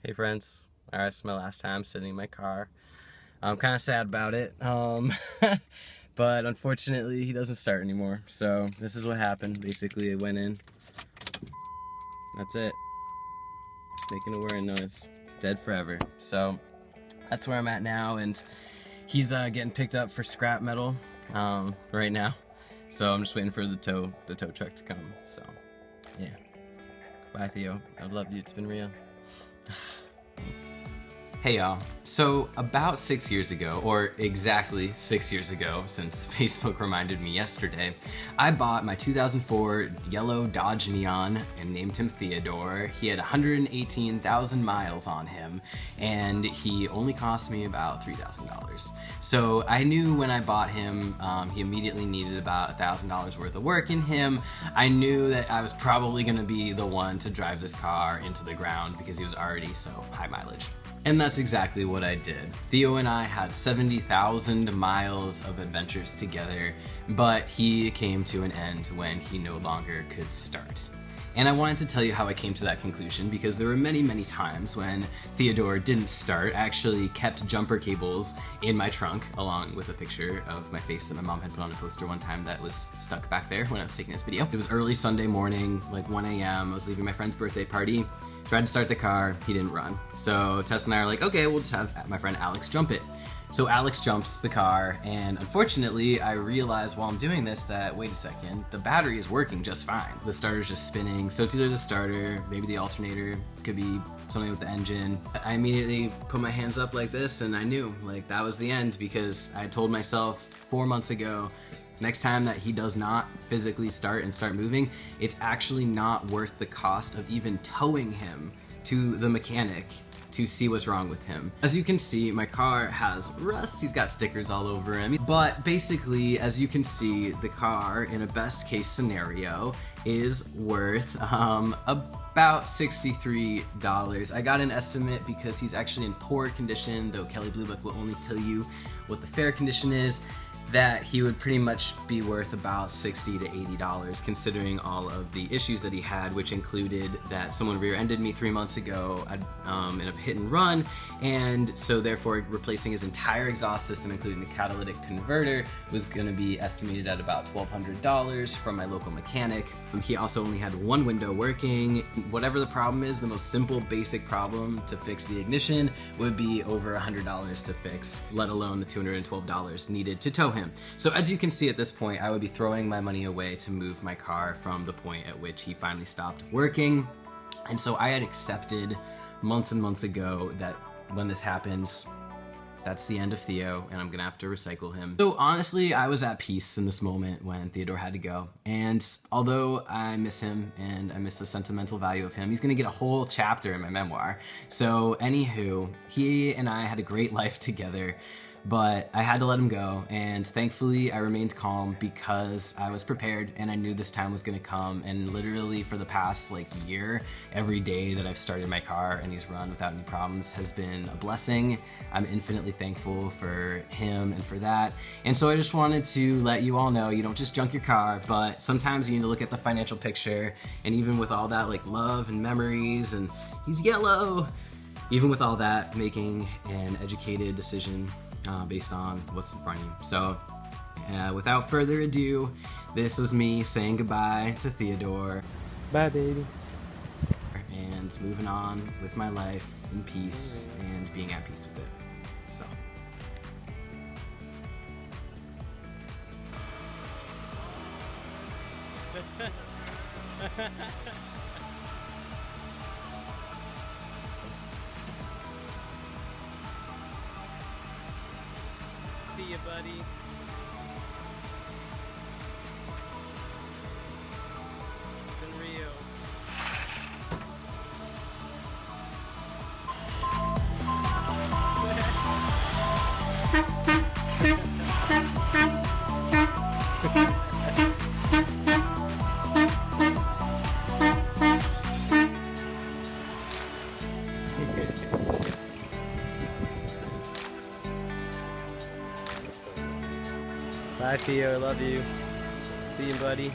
Hey friends, alright, it's my last time sitting in my car. I'm kind of sad about it, but unfortunately he doesn't start anymore. So this is what happened. Basically, I went in. That's it. Making a whirring noise. Dead forever. So that's where I'm at now, and he's getting picked up for scrap metal right now. So I'm just waiting for the tow truck to come. So yeah. Bye Theo. I've loved you. It's been real. Hey y'all, so about 6 years ago, or exactly 6 years ago, since Facebook reminded me yesterday, I bought my 2004 yellow Dodge Neon and named him Theodore. He had 118,000 miles on him, and he only cost me about $3,000. So I knew when I bought him, he immediately needed about $1,000 worth of work in him. I knew that I was probably gonna be the one to drive this car into the ground because he was already so high mileage. And that's exactly what I did. Theo and I had 70,000 miles of adventures together, but he came to an end when he no longer could start. And I wanted to tell you how I came to that conclusion because there were many, many times when Theodore didn't start. I actually kept jumper cables in my trunk along with a picture of my face that my mom had put on a poster one time that was stuck back there when I was taking this video. It was early Sunday morning, like 1 a.m. I was leaving my friend's birthday party. Tried to start the car, he didn't run. So Tess and I are like, okay, we'll just have my friend Alex jump it. So Alex jumps the car, and unfortunately, I realized while I'm doing this that, wait a second, the battery is working just fine. The starter's just spinning, so it's either the starter, maybe the alternator, could be something with the engine. I immediately put my hands up like this, and I knew, like, that was the end, because I told myself 4 months ago, next time that he does not physically start moving, it's actually not worth the cost of even towing him to the mechanic to see what's wrong with him. As you can see, my car has rust. He's got stickers all over him. But basically, as you can see, the car, in a best case scenario, is worth about $63. I got an estimate because he's actually in poor condition, though Kelly Blue Book will only tell you what the fair condition is, that he would pretty much be worth about $60 to $80 considering all of the issues that he had, which included that someone rear-ended me 3 months ago in a hit and run, and so therefore replacing his entire exhaust system, including the catalytic converter, was going to be estimated at about $1,200 from my local mechanic. He also only had one window working. Whatever the problem is, the most simple basic problem to fix the ignition would be over $100 to fix, let alone the $212 needed to tow him. So as you can see at this point, I would be throwing my money away to move my car from the point at which he finally stopped working. And so I had accepted months and months ago that when this happens, that's the end of Theo, and I'm gonna have to recycle him. So honestly, I was at peace in this moment when Theodore had to go. And although I miss him and I miss the sentimental value of him, he's gonna get a whole chapter in my memoir. So anywho, he and I had a great life together, but I had to let him go, and thankfully I remained calm because I was prepared and I knew this time was gonna come. And literally for the past year, every day that I've started my car and he's run without any problems has been a blessing. I'm infinitely thankful for him and for that. And so I just wanted to let you all know, you don't just junk your car, but sometimes you need to look at the financial picture. And even with all that love and memories, and he's yellow, even with all that, making an educated decision based on what's in front of you. So without further ado, this is me saying goodbye to Theodore. Bye, baby. And moving on with my life in peace and being at peace with it. So. See ya, buddy. It's been real. Bye, Theo. I love you. See you, buddy.